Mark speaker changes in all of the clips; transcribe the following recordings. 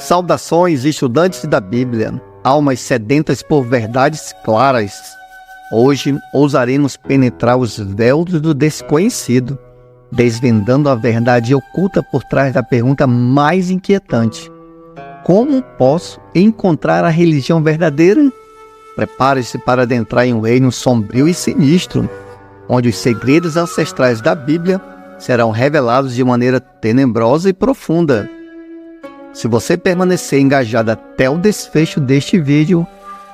Speaker 1: Saudações, estudantes da Bíblia, almas sedentas por verdades claras. Hoje ousaremos penetrar os véus do desconhecido, desvendando a verdade oculta por trás da pergunta mais inquietante: como posso encontrar a religião verdadeira? Prepare-se para adentrar em um reino sombrio e sinistro, onde os segredos ancestrais da Bíblia serão revelados de maneira tenebrosa e profunda. Se você permanecer engajado até o desfecho deste vídeo,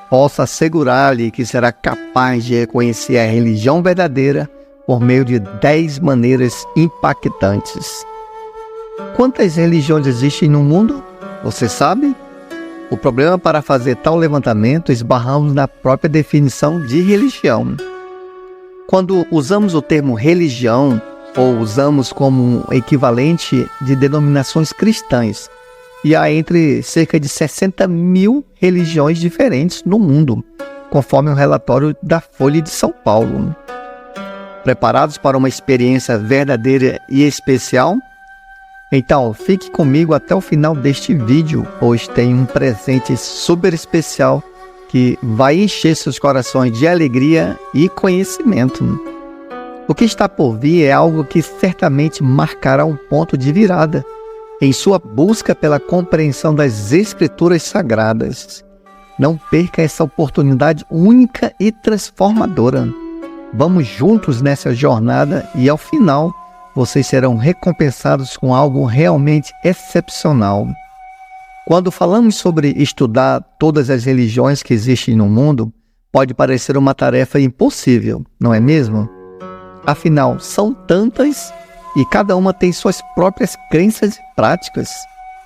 Speaker 1: posso assegurar-lhe que será capaz de reconhecer a religião verdadeira por meio de 10 maneiras impactantes. Quantas religiões existem no mundo? Você sabe? O problema para fazer tal levantamento esbarramos na própria definição de religião. Quando usamos o termo religião, ou usamos como um equivalente de denominações cristãs, e há entre cerca de 60 mil religiões diferentes no mundo, conforme o relatório da Folha de São Paulo. Preparados para uma experiência verdadeira e especial? Então, fique comigo até o final deste vídeo, pois tem um presente super especial que vai encher seus corações de alegria e conhecimento. O que está por vir é algo que certamente marcará um ponto de virada em sua busca pela compreensão das Escrituras Sagradas. Não perca essa oportunidade única e transformadora. Vamos juntos nessa jornada e, ao final, vocês serão recompensados com algo realmente excepcional. Quando falamos sobre estudar todas as religiões que existem no mundo, pode parecer uma tarefa impossível, não é mesmo? Afinal, são tantas e cada uma tem suas próprias crenças e práticas.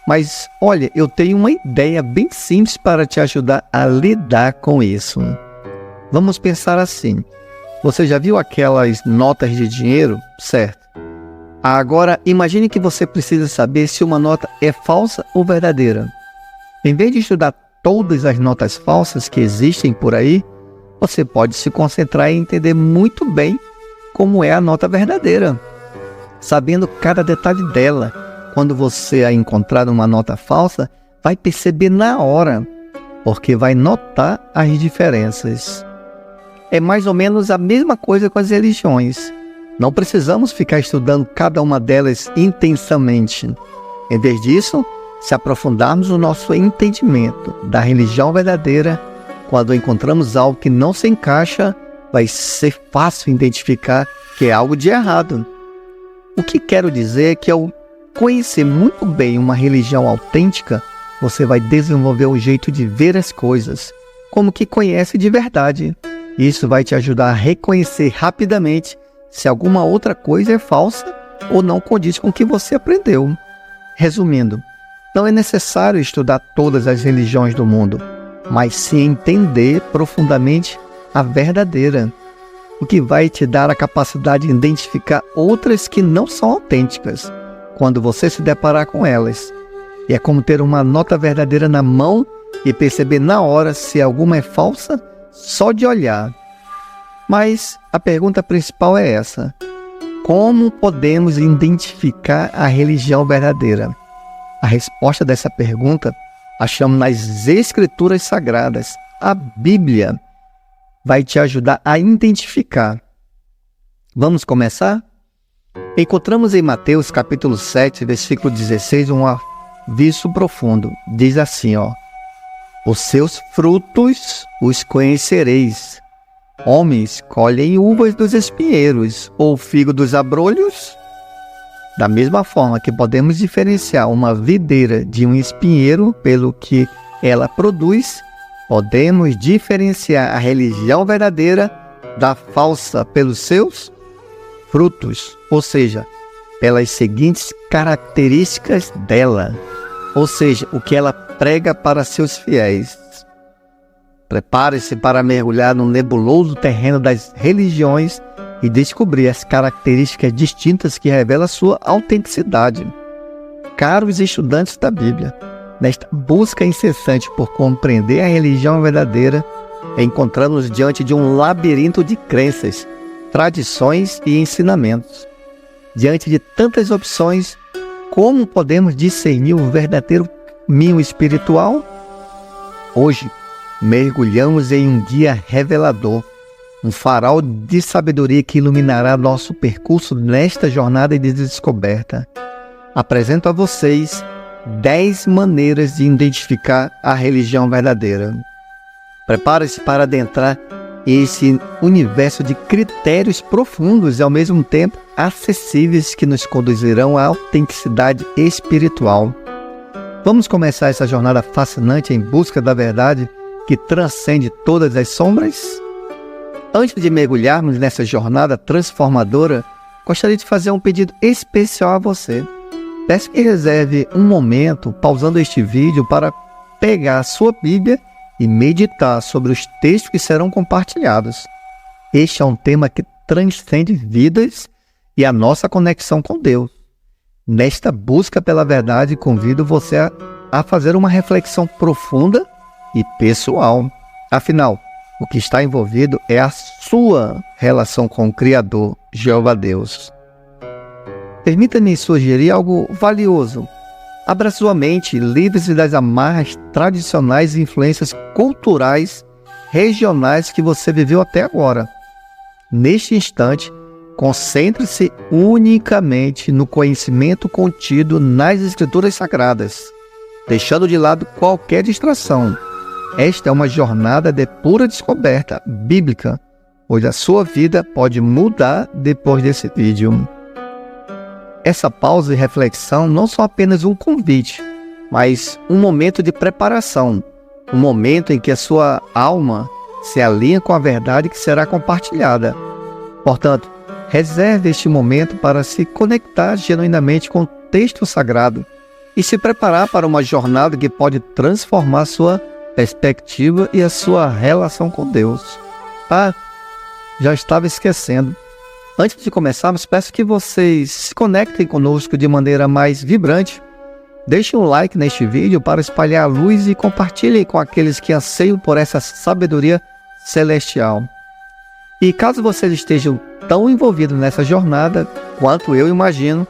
Speaker 1: Mas, olha, eu tenho uma ideia bem simples para te ajudar a lidar com isso. Vamos pensar assim. Você já viu aquelas notas de dinheiro, certo? Agora, imagine que você precisa saber se uma nota é falsa ou verdadeira. Em vez de estudar todas as notas falsas que existem por aí, você pode se concentrar em entender muito bem como é a nota verdadeira. Sabendo cada detalhe dela, quando você a encontrar uma nota falsa, vai perceber na hora, porque vai notar as diferenças. É mais ou menos a mesma coisa com as religiões. Não precisamos ficar estudando cada uma delas intensamente. Em vez disso, se aprofundarmos no nosso entendimento da religião verdadeira, quando encontramos algo que não se encaixa, vai ser fácil identificar que é algo de errado. O que quero dizer é que ao conhecer muito bem uma religião autêntica, você vai desenvolver um jeito de ver as coisas, como que conhece de verdade. Isso vai te ajudar a reconhecer rapidamente se alguma outra coisa é falsa ou não condiz com o que você aprendeu. Resumindo, não é necessário estudar todas as religiões do mundo, mas sim entender profundamente a verdadeira, o que vai te dar a capacidade de identificar outras que não são autênticas, quando você se deparar com elas. E é como ter uma nota verdadeira na mão e perceber na hora se alguma é falsa só de olhar. Mas a pergunta principal é essa: como podemos identificar a religião verdadeira? A resposta dessa pergunta achamos nas Escrituras Sagradas. A Bíblia vai te ajudar a identificar. Vamos começar? Encontramos em Mateus capítulo 7, versículo 16, um aviso profundo. Diz assim, os seus frutos os conhecereis. Homens colhem uvas dos espinheiros ou figo dos abrolhos? Da mesma forma que podemos diferenciar uma videira de um espinheiro pelo que ela produz, podemos diferenciar a religião verdadeira da falsa pelos seus frutos, ou seja, pelas seguintes características dela, ou seja, o que ela prega para seus fiéis. Prepare-se para mergulhar no nebuloso terreno das religiões e descobrir as características distintas que revelam sua autenticidade. Caros estudantes da Bíblia, nesta busca incessante por compreender a religião verdadeira, encontramos-nos diante de um labirinto de crenças, tradições e ensinamentos. Diante de tantas opções, como podemos discernir o verdadeiro caminho espiritual? Hoje, mergulhamos em um guia revelador, um farol de sabedoria que iluminará nosso percurso nesta jornada de descoberta. Apresento a vocês 10 maneiras de identificar a religião verdadeira. Prepare-se para adentrar esse universo de critérios profundos e ao mesmo tempo acessíveis que nos conduzirão à autenticidade espiritual. Vamos começar essa jornada fascinante em busca da verdade que transcende todas as sombras? Antes de mergulharmos nessa jornada transformadora, gostaria de fazer um pedido especial a você. Peço que reserve um momento, pausando este vídeo, para pegar a sua Bíblia e meditar sobre os textos que serão compartilhados. Este é um tema que transcende vidas e a nossa conexão com Deus. Nesta busca pela verdade, convido você a fazer uma reflexão profunda e pessoal. Afinal, o que está envolvido é a sua relação com o Criador, Jeová Deus. Permita-me sugerir algo valioso. Abra sua mente, livre-se das amarras tradicionais e influências culturais regionais que você viveu até agora. Neste instante, concentre-se unicamente no conhecimento contido nas Escrituras Sagradas, deixando de lado qualquer distração. Esta é uma jornada de pura descoberta bíblica, pois a sua vida pode mudar depois desse vídeo. Essa pausa e reflexão não são apenas um convite, mas um momento de preparação, um momento em que a sua alma se alinha com a verdade que será compartilhada. Portanto, reserve este momento para se conectar genuinamente com o texto sagrado e se preparar para uma jornada que pode transformar sua perspectiva e a sua relação com Deus. Já estava esquecendo. Antes de começarmos, peço que vocês se conectem conosco de maneira mais vibrante. Deixem um like neste vídeo para espalhar a luz e compartilhem com aqueles que anseiam por essa sabedoria celestial. E caso vocês estejam tão envolvidos nessa jornada quanto eu imagino,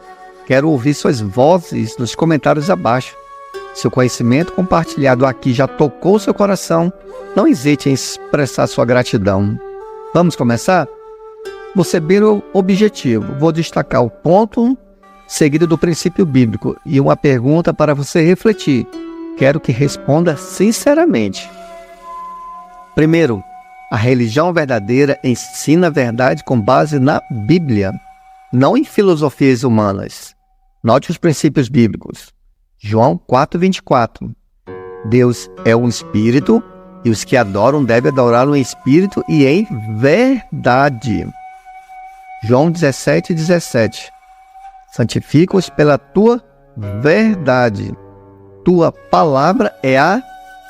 Speaker 1: quero ouvir suas vozes nos comentários abaixo. Se o conhecimento compartilhado aqui já tocou seu coração, não hesite em expressar sua gratidão. Vamos começar? Vou saber o objetivo. Vou destacar o ponto seguido do princípio bíblico e uma pergunta para você refletir. Quero que responda sinceramente. Primeiro, a religião verdadeira ensina a verdade com base na Bíblia, não em filosofias humanas. Note os princípios bíblicos. João 4:24. Deus é um espírito e os que adoram devem adorá-lo em espírito e em verdade. João 17:17. Santifica-os pela tua verdade. Tua palavra é a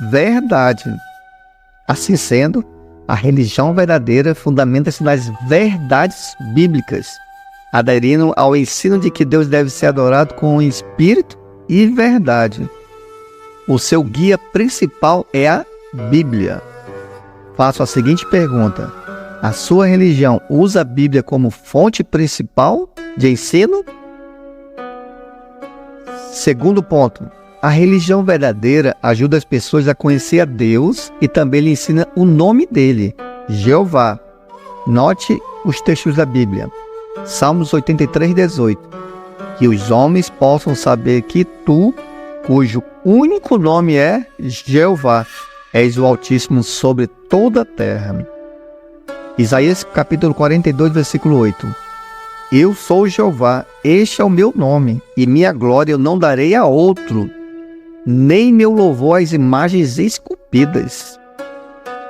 Speaker 1: verdade. Assim sendo, a religião verdadeira fundamenta-se nas verdades bíblicas, aderindo ao ensino de que Deus deve ser adorado com espírito e verdade. O seu guia principal é a Bíblia. Faço a seguinte pergunta: a sua religião usa a Bíblia como fonte principal de ensino? Segundo ponto, a religião verdadeira ajuda as pessoas a conhecer a Deus e também lhe ensina o nome dele, Jeová. Note os textos da Bíblia. Salmos 83:18. Que os homens possam saber que tu, cujo único nome é Jeová, és o Altíssimo sobre toda a terra. Isaías capítulo 42, versículo 8. Eu sou Jeová, este é o meu nome, e minha glória eu não darei a outro, nem meu louvor às imagens esculpidas.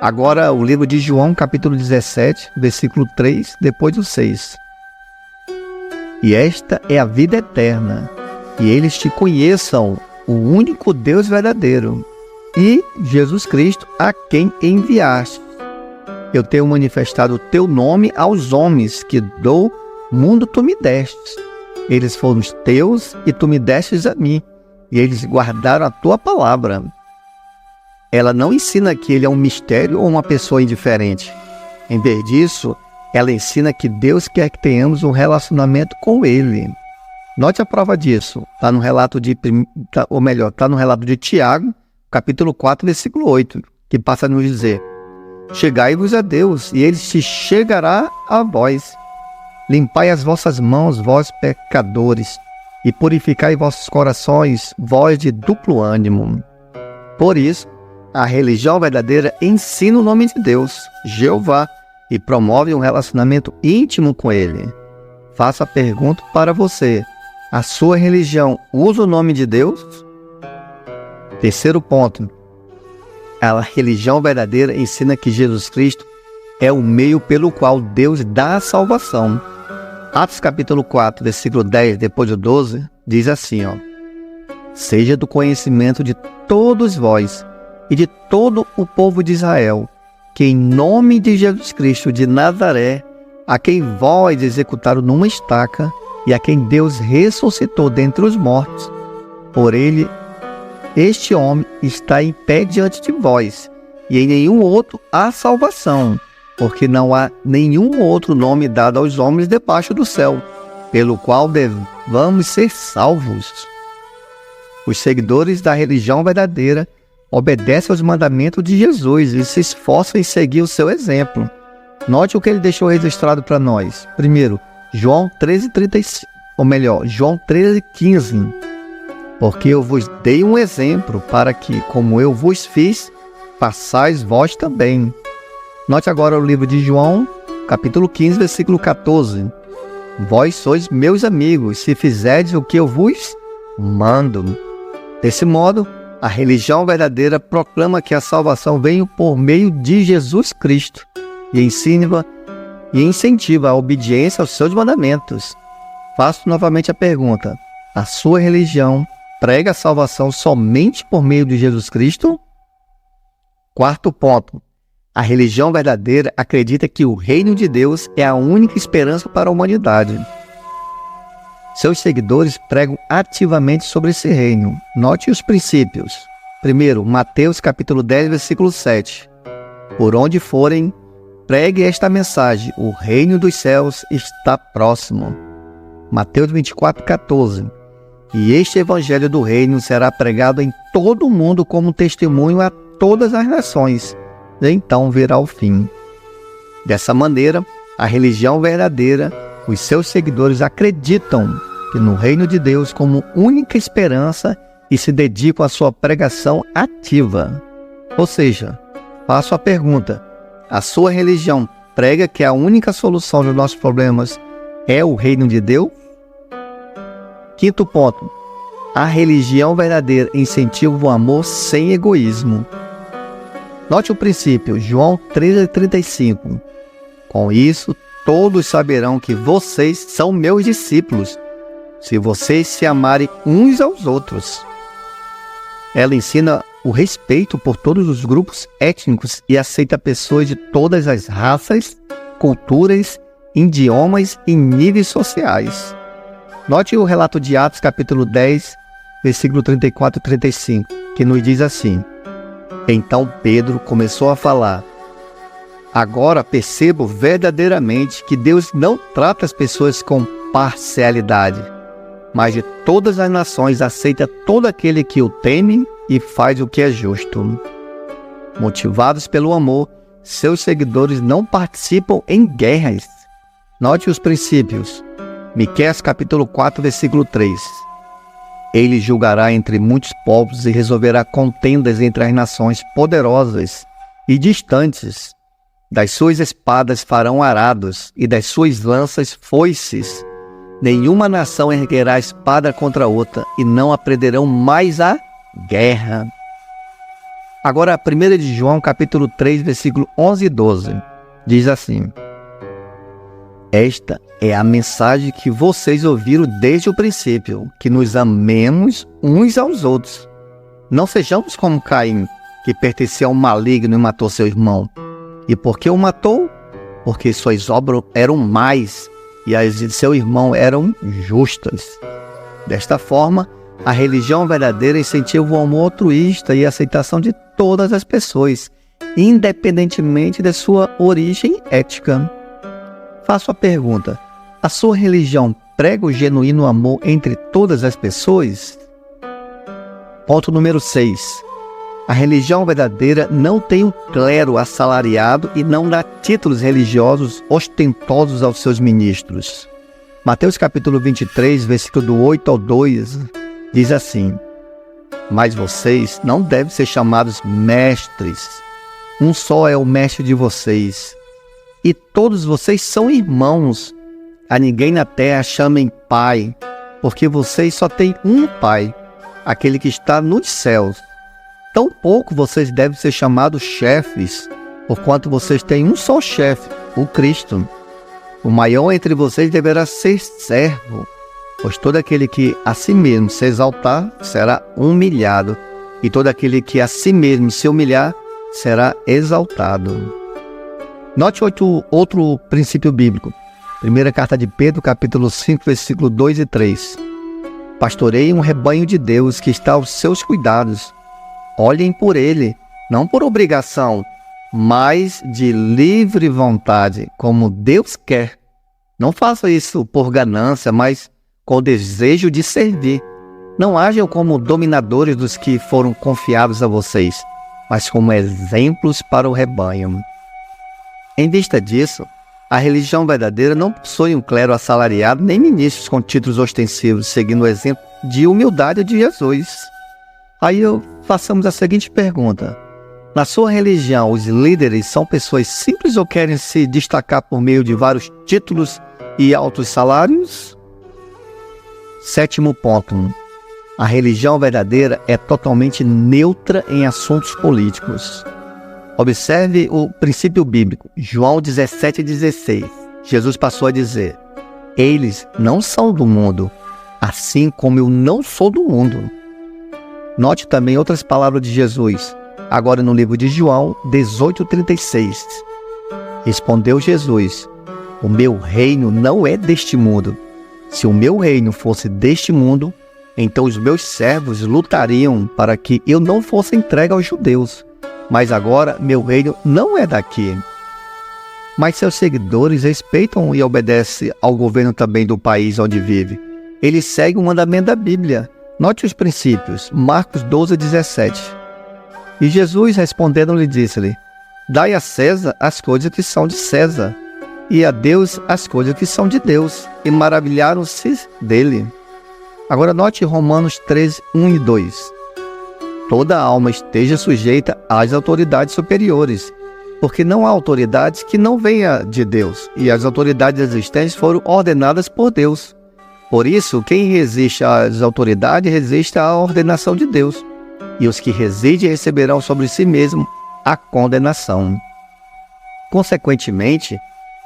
Speaker 1: Agora o livro de João, capítulo 17, versículo 3, depois do 6. E esta é a vida eterna, que eles te conheçam, o único Deus verdadeiro, e Jesus Cristo, a quem enviaste. Eu tenho manifestado o teu nome aos homens, que do mundo tu me destes. Eles foram os teus e tu me destes a mim, e eles guardaram a tua palavra. Ela não ensina que ele é um mistério ou uma pessoa indiferente. Em vez disso, ela ensina que Deus quer que tenhamos um relacionamento com ele. Note a prova disso. Está no relato de Tiago, capítulo 4, versículo 8, que passa a nos dizer: chegai-vos a Deus, e ele se chegará a vós. Limpai as vossas mãos, vós pecadores, e purificai vossos corações, vós de duplo ânimo. Por isso, a religião verdadeira ensina o nome de Deus, Jeová, e promove um relacionamento íntimo com Ele. Faço a pergunta para você: a sua religião usa o nome de Deus? Terceiro ponto: a religião verdadeira ensina que Jesus Cristo é o meio pelo qual Deus dá a salvação. Atos capítulo 4, versículo 10, depois do 12, diz assim, seja do conhecimento de todos vós e de todo o povo de Israel, que em nome de Jesus Cristo de Nazaré, a quem vós executaram numa estaca e a quem Deus ressuscitou dentre os mortos, por ele, este homem está em pé diante de vós, e em nenhum outro há salvação, porque não há nenhum outro nome dado aos homens debaixo do céu, pelo qual devamos ser salvos. Os seguidores da religião verdadeira obedecem aos mandamentos de Jesus e se esforçam em seguir o seu exemplo. Note o que ele deixou registrado para nós. Primeiro, João 13,35, ou melhor, João 13,15. Porque eu vos dei um exemplo para que, como eu vos fiz, façais vós também. Note agora o livro de João, capítulo 15, versículo 14. Vós sois meus amigos, se fizerdes o que eu vos mando. Desse modo, a religião verdadeira proclama que a salvação vem por meio de Jesus Cristo e incentiva a obediência aos seus mandamentos. Faço novamente a pergunta: a sua religião prega a salvação somente por meio de Jesus Cristo? Quarto ponto: a religião verdadeira acredita que o reino de Deus é a única esperança para a humanidade. Seus seguidores pregam ativamente sobre esse reino. Note os princípios. Primeiro, Mateus capítulo 10, versículo 7. Por onde forem, pregue esta mensagem: o reino dos céus está próximo. Mateus 24, 14. E este evangelho do reino será pregado em todo o mundo como testemunho a todas as nações. Então virá o fim. Dessa maneira, a religião verdadeira, os seus seguidores acreditam que no reino de Deus como única esperança e se dedicam à sua pregação ativa. Ou seja, faço a pergunta: a sua religião prega que a única solução dos nossos problemas é o reino de Deus? Quinto ponto: a religião verdadeira incentiva o amor sem egoísmo. Note o princípio, João 13,35. Com isso, todos saberão que vocês são meus discípulos, se vocês se amarem uns aos outros. Ela ensina o respeito por todos os grupos étnicos e aceita pessoas de todas as raças, culturas, idiomas e níveis sociais. Note o relato de Atos capítulo 10, versículo 34 e 35, que nos diz assim: então Pedro começou a falar: agora percebo verdadeiramente que Deus não trata as pessoas com parcialidade, mas de todas as nações aceita todo aquele que o teme e faz o que é justo. Motivados pelo amor, seus seguidores não participam em guerras. Note os princípios. Miqueias capítulo 4, versículo 3. Ele julgará entre muitos povos e resolverá contendas entre as nações poderosas e distantes. Das suas espadas farão arados e das suas lanças foices. Nenhuma nação erguerá espada contra outra e não aprenderão mais a guerra. Agora, 1 de João capítulo 3, versículo 11 e 12, diz assim: esta é a mensagem que vocês ouviram desde o princípio, que nos amemos uns aos outros. Não sejamos como Caim, que pertencia ao maligno e matou seu irmão. E por que o matou? Porque suas obras eram más e as de seu irmão eram justas. Desta forma, a religião verdadeira incentiva o amor altruísta e a aceitação de todas as pessoas, independentemente da sua origem étnica. Faço a pergunta: a sua religião prega o genuíno amor entre todas as pessoas? Ponto número 6. A religião verdadeira não tem um clero assalariado e não dá títulos religiosos ostentosos aos seus ministros. Mateus capítulo 23, versículo do 8 ao 2, diz assim: Mas vocês não devem ser chamados mestres. Um só é o mestre de vocês. E todos vocês são irmãos. A ninguém na terra chamem pai, porque vocês só têm um pai, aquele que está nos céus. Tampouco vocês devem ser chamados chefes, porquanto vocês têm um só chefe, o Cristo. O maior entre vocês deverá ser servo, pois todo aquele que a si mesmo se exaltar será humilhado, e todo aquele que a si mesmo se humilhar será exaltado. Note outro princípio bíblico. Primeira carta de Pedro, capítulo 5, versículo 2 e 3. Pastoreiem um rebanho de Deus que está aos seus cuidados. Olhem por ele, não por obrigação, mas de livre vontade, como Deus quer. Não façam isso por ganância, mas com o desejo de servir. Não hajam como dominadores dos que foram confiados a vocês, mas como exemplos para o rebanho. Em vista disso, a religião verdadeira não possui um clero assalariado nem ministros com títulos ostensivos, seguindo o exemplo de humildade de Jesus. Aí façamos a seguinte pergunta: na sua religião, os líderes são pessoas simples ou querem se destacar por meio de vários títulos e altos salários? 7º ponto. A religião verdadeira é totalmente neutra em assuntos políticos. Observe o princípio bíblico. João 17,16. Jesus passou a dizer: Eles não são do mundo, assim como eu não sou do mundo. Note também outras palavras de Jesus, agora no livro de João 18,36. Respondeu Jesus: O meu reino não é deste mundo. Se o meu reino fosse deste mundo, então os meus servos lutariam para que eu não fosse entregue aos judeus. Mas agora meu reino não é daqui. Mas seus seguidores respeitam e obedecem ao governo também do país onde vive. Eles seguem o mandamento da Bíblia. Note os princípios. Marcos 12,17. E Jesus respondendo lhe disse-lhe: Dai a César as coisas que são de César, e a Deus as coisas que são de Deus. E maravilharam-se dele. Agora note Romanos 13, 1 e 2. Toda alma esteja sujeita às autoridades superiores, porque não há autoridades que não venha de Deus, e as autoridades existentes foram ordenadas por Deus. Por isso, quem resiste às autoridades resiste à ordenação de Deus, e os que resistem receberão sobre si mesmo a condenação. Consequentemente,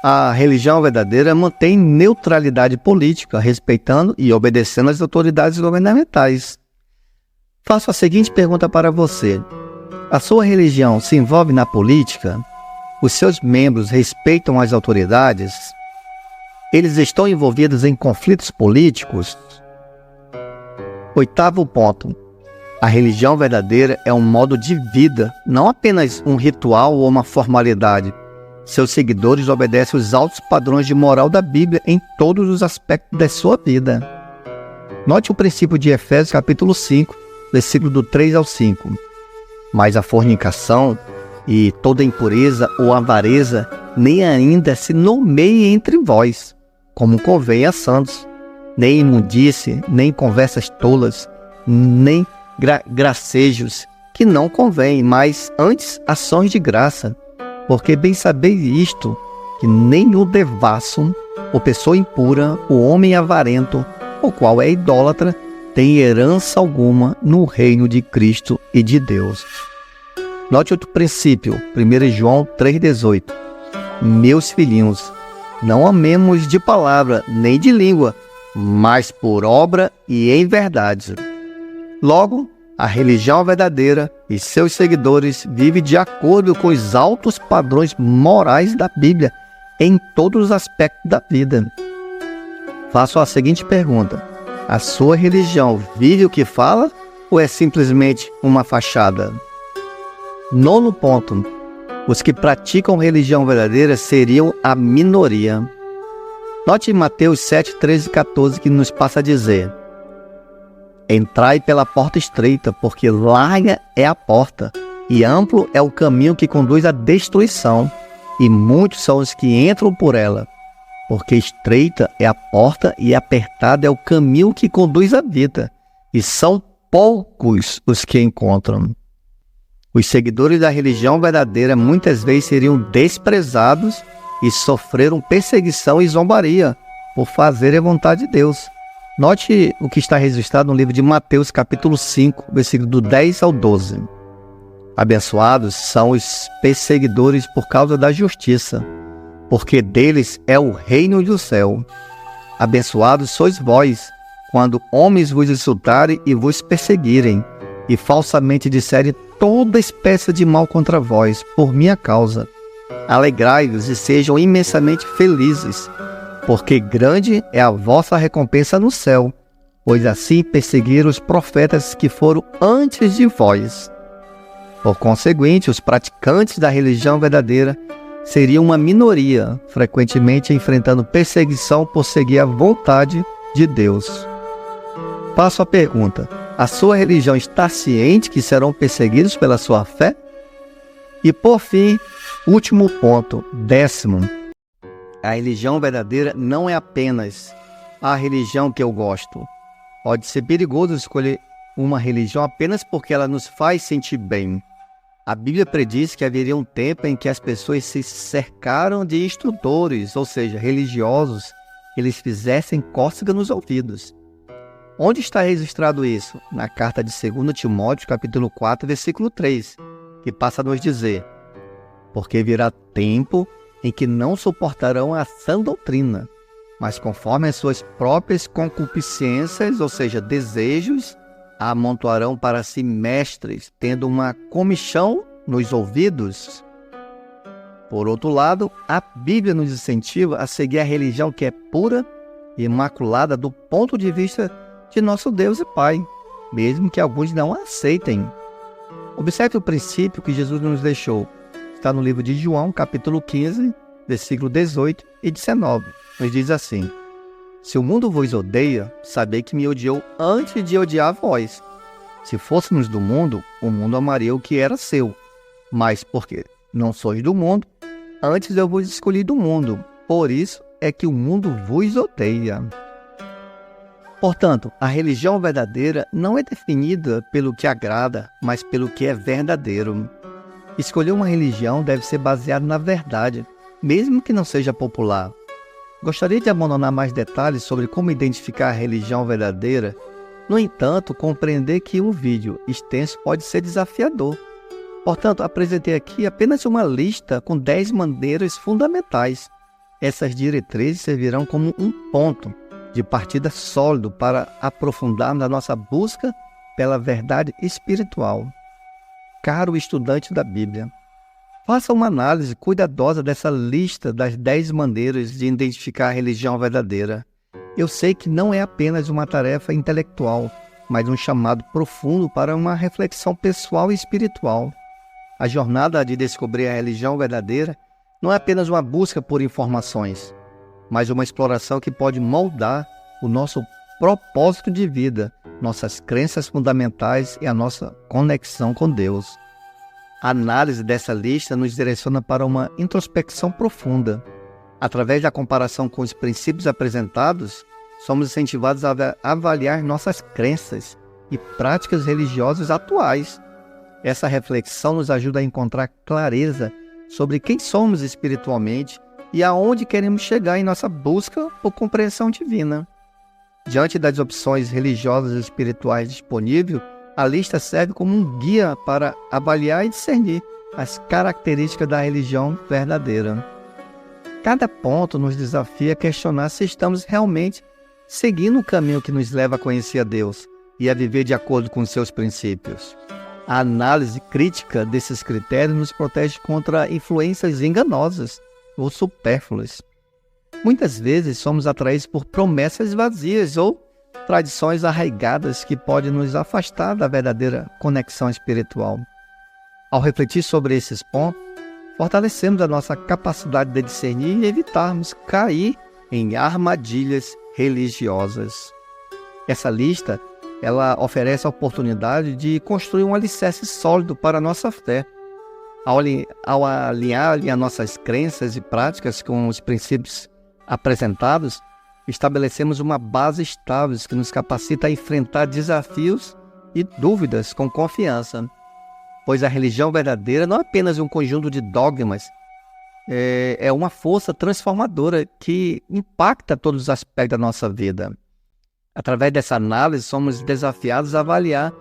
Speaker 1: a religião verdadeira mantém neutralidade política, respeitando e obedecendo às autoridades governamentais. Faço a seguinte pergunta para você: a sua religião se envolve na política? Os seus membros respeitam as autoridades? Eles estão envolvidos em conflitos políticos? 8º ponto. A religião verdadeira é um modo de vida, não apenas um ritual ou uma formalidade. Seus seguidores obedecem os altos padrões de moral da Bíblia em todos os aspectos da sua vida. Note o princípio de Efésios capítulo 5, versículo do 3 ao 5. Mas a fornicação e toda impureza ou avareza nem ainda se nomeie entre vós, como convém a santos, nem imundície, nem conversas tolas, nem gracejos, que não convém, mas antes ações de graça. Porque bem sabeis isto, que nem o devasso, ou pessoa impura, o homem avarento, o qual é idólatra, tem herança alguma no reino de Cristo e de Deus. Note outro princípio, 1 João 3,18. Meus filhinhos, não amemos de palavra nem de língua, mas por obra e em verdade. Logo, a religião verdadeira e seus seguidores vivem de acordo com os altos padrões morais da Bíblia em todos os aspectos da vida. Faço a seguinte pergunta: a sua religião vive o que fala ou é simplesmente uma fachada? 9º ponto. Os que praticam religião verdadeira seriam a minoria. Note em Mateus 7, 13 e 14 que nos passa a dizer: entrai pela porta estreita, porque larga é a porta, e amplo é o caminho que conduz à destruição, e muitos são os que entram por ela. Porque estreita é a porta e apertado é o caminho que conduz à vida, e são poucos os que encontram. Os seguidores da religião verdadeira muitas vezes seriam desprezados e sofreram perseguição e zombaria por fazerem a vontade de Deus. Note o que está registrado no livro de Mateus, capítulo 5, versículo do 10 ao 12. Abençoados são os perseguidores por causa da justiça, porque deles é o reino do céu. Abençoados sois vós, quando homens vos insultarem e vos perseguirem, e falsamente disserem toda espécie de mal contra vós, por minha causa. Alegrai-vos e sejam imensamente felizes, porque grande é a vossa recompensa no céu, pois assim perseguiram os profetas que foram antes de vós. Por conseguinte, os praticantes da religião verdadeira seriam uma minoria, frequentemente enfrentando perseguição por seguir a vontade de Deus. Faço a pergunta: a sua religião está ciente que serão perseguidos pela sua fé? E por fim, último ponto, 10º. A religião verdadeira não é apenas a religião que eu gosto. Pode ser perigoso escolher uma religião apenas porque ela nos faz sentir bem. A Bíblia prediz que haveria um tempo em que as pessoas se cercaram de instrutores, ou seja, religiosos, que lhes fizessem cócega nos ouvidos. Onde está registrado isso? Na carta de 2 Timóteo, capítulo 4, versículo 3, que passa a nos dizer: porque virá tempo em que não suportarão a sã doutrina, mas conforme as suas próprias concupiscências, ou seja, desejos, amontoarão para si mestres, tendo uma comichão nos ouvidos. Por outro lado, a Bíblia nos incentiva a seguir a religião que é pura e imaculada do ponto de vista de nosso Deus e Pai, mesmo que alguns não a aceitem. Observe o princípio que Jesus nos deixou. Está no livro de João, capítulo 15, versículo 18 e 19. Nos diz assim: se o mundo vos odeia, sabei que me odiou antes de odiar vós. Se fôssemos do mundo, o mundo amaria o que era seu. Mas porque não sois do mundo, antes eu vos escolhi do mundo. Por isso é que o mundo vos odeia. Portanto, a religião verdadeira não é definida pelo que agrada, mas pelo que é verdadeiro. Escolher uma religião deve ser baseado na verdade, mesmo que não seja popular. Gostaria de abandonar mais detalhes sobre como identificar a religião verdadeira. No entanto, compreender que um vídeo extenso pode ser desafiador. Portanto, apresentei aqui apenas uma lista com 10 maneiras fundamentais. Essas diretrizes servirão como um ponto de partida sólido para aprofundarmos a nossa busca pela verdade espiritual. Caro estudante da Bíblia, faça uma análise cuidadosa dessa lista das 10 maneiras de identificar a religião verdadeira. Eu sei que não é apenas uma tarefa intelectual, mas um chamado profundo para uma reflexão pessoal e espiritual. A jornada de descobrir a religião verdadeira não é apenas uma busca por informações, mas uma exploração que pode moldar o nosso propósito de vida, nossas crenças fundamentais e a nossa conexão com Deus. A análise dessa lista nos direciona para uma introspecção profunda. Através da comparação com os princípios apresentados, somos incentivados a avaliar nossas crenças e práticas religiosas atuais. Essa reflexão nos ajuda a encontrar clareza sobre quem somos espiritualmente e aonde queremos chegar em nossa busca por compreensão divina. Diante das opções religiosas e espirituais disponíveis, a lista serve como um guia para avaliar e discernir as características da religião verdadeira. Cada ponto nos desafia a questionar se estamos realmente seguindo o caminho que nos leva a conhecer a Deus e a viver de acordo com seus princípios. A análise crítica desses critérios nos protege contra influências enganosas ou supérfluas. Muitas vezes somos atraídos por promessas vazias ou tradições arraigadas que podem nos afastar da verdadeira conexão espiritual. Ao refletir sobre esses pontos, fortalecemos a nossa capacidade de discernir e evitarmos cair em armadilhas religiosas. Essa lista, ela oferece a oportunidade de construir um alicerce sólido para a nossa fé. Ao alinhar as nossas crenças e práticas com os princípios apresentados, estabelecemos uma base estável que nos capacita a enfrentar desafios e dúvidas com confiança. Pois a religião verdadeira não é apenas um conjunto de dogmas, é uma força transformadora que impacta todos os aspectos da nossa vida. Através dessa análise, somos desafiados a avaliar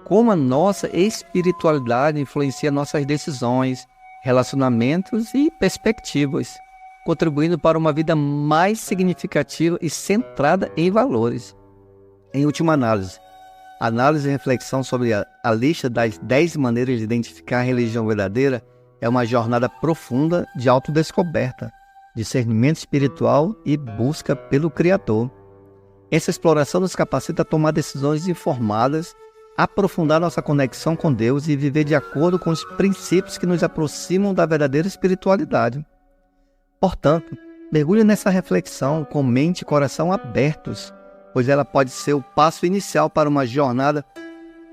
Speaker 1: como a nossa espiritualidade influencia nossas decisões, relacionamentos e perspectivas, contribuindo para uma vida mais significativa e centrada em valores. Em última análise e reflexão sobre a lista das 10 maneiras de identificar a religião verdadeira é uma jornada profunda de autodescoberta, discernimento espiritual e busca pelo Criador. Essa exploração nos capacita a tomar decisões informadas, aprofundar nossa conexão com Deus e viver de acordo com os princípios que nos aproximam da verdadeira espiritualidade. Portanto, mergulhe nessa reflexão com mente e coração abertos, pois ela pode ser o passo inicial para uma jornada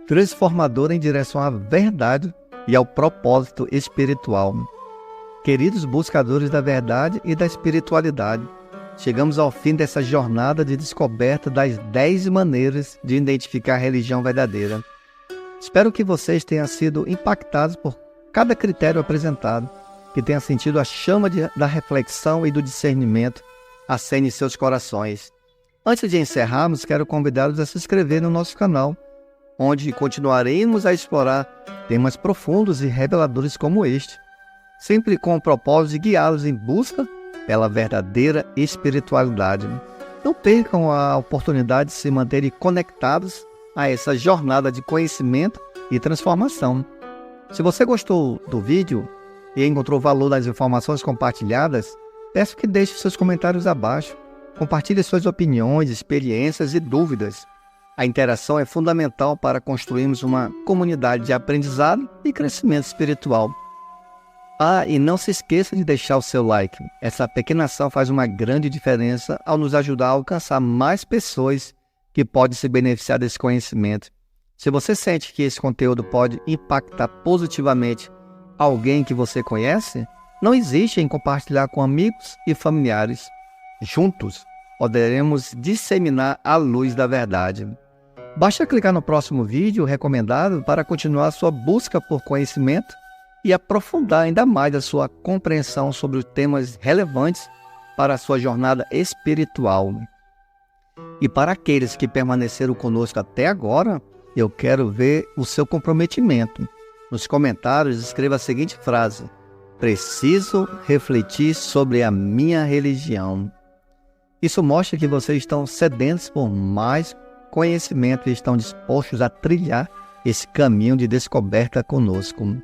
Speaker 1: transformadora em direção à verdade e ao propósito espiritual. Queridos buscadores da verdade e da espiritualidade, chegamos ao fim dessa jornada de descoberta das 10 maneiras de identificar a religião verdadeira. Espero que vocês tenham sido impactados por cada critério apresentado, que tenha sentido a chama da reflexão e do discernimento acende em seus corações. Antes de encerrarmos, quero convidá-los a se inscrever no nosso canal, onde continuaremos a explorar temas profundos e reveladores como este, sempre com o propósito de guiá-los em busca pela verdadeira espiritualidade. Não percam a oportunidade de se manterem conectados a essa jornada de conhecimento e transformação. Se você gostou do vídeo e encontrou valor nas informações compartilhadas, peço que deixe seus comentários abaixo. Compartilhe suas opiniões, experiências e dúvidas. A interação é fundamental para construirmos uma comunidade de aprendizado e crescimento espiritual. E não se esqueça de deixar o seu like. Essa pequena ação faz uma grande diferença ao nos ajudar a alcançar mais pessoas que podem se beneficiar desse conhecimento. Se você sente que esse conteúdo pode impactar positivamente alguém que você conhece, não hesite em compartilhar com amigos e familiares. Juntos, poderemos disseminar a luz da verdade. Basta clicar no próximo vídeo recomendado para continuar sua busca por conhecimento e aprofundar ainda mais a sua compreensão sobre os temas relevantes para a sua jornada espiritual. E para aqueles que permaneceram conosco até agora, eu quero ver o seu comprometimento. Nos comentários, escreva a seguinte frase: preciso refletir sobre a minha religião. Isso mostra que vocês estão sedentos por mais conhecimento e estão dispostos a trilhar esse caminho de descoberta conosco.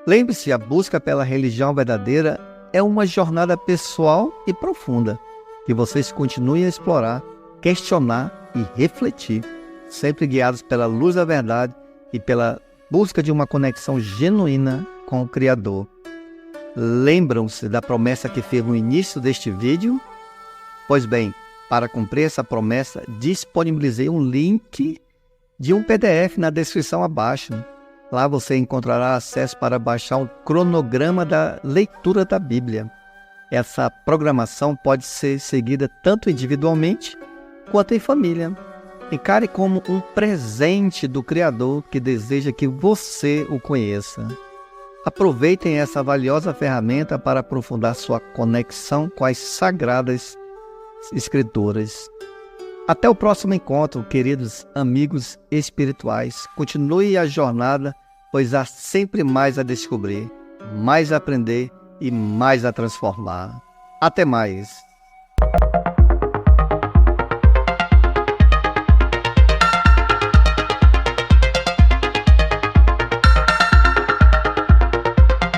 Speaker 1: Lembre-se, a busca pela religião verdadeira é uma jornada pessoal e profunda, que vocês continuem a explorar, questionar e refletir, sempre guiados pela luz da verdade e pela busca de uma conexão genuína com o Criador. Lembram-se da promessa que fiz no início deste vídeo? Pois bem, para cumprir essa promessa, disponibilizei um link de um PDF na descrição abaixo. Lá você encontrará acesso para baixar um cronograma da leitura da Bíblia. Essa programação pode ser seguida tanto individualmente quanto em família. Encare como um presente do Criador que deseja que você o conheça. Aproveitem essa valiosa ferramenta para aprofundar sua conexão com as sagradas Escrituras. Até o próximo encontro, queridos amigos espirituais. Continue a jornada, pois há sempre mais a descobrir, mais a aprender e mais a transformar. Até mais!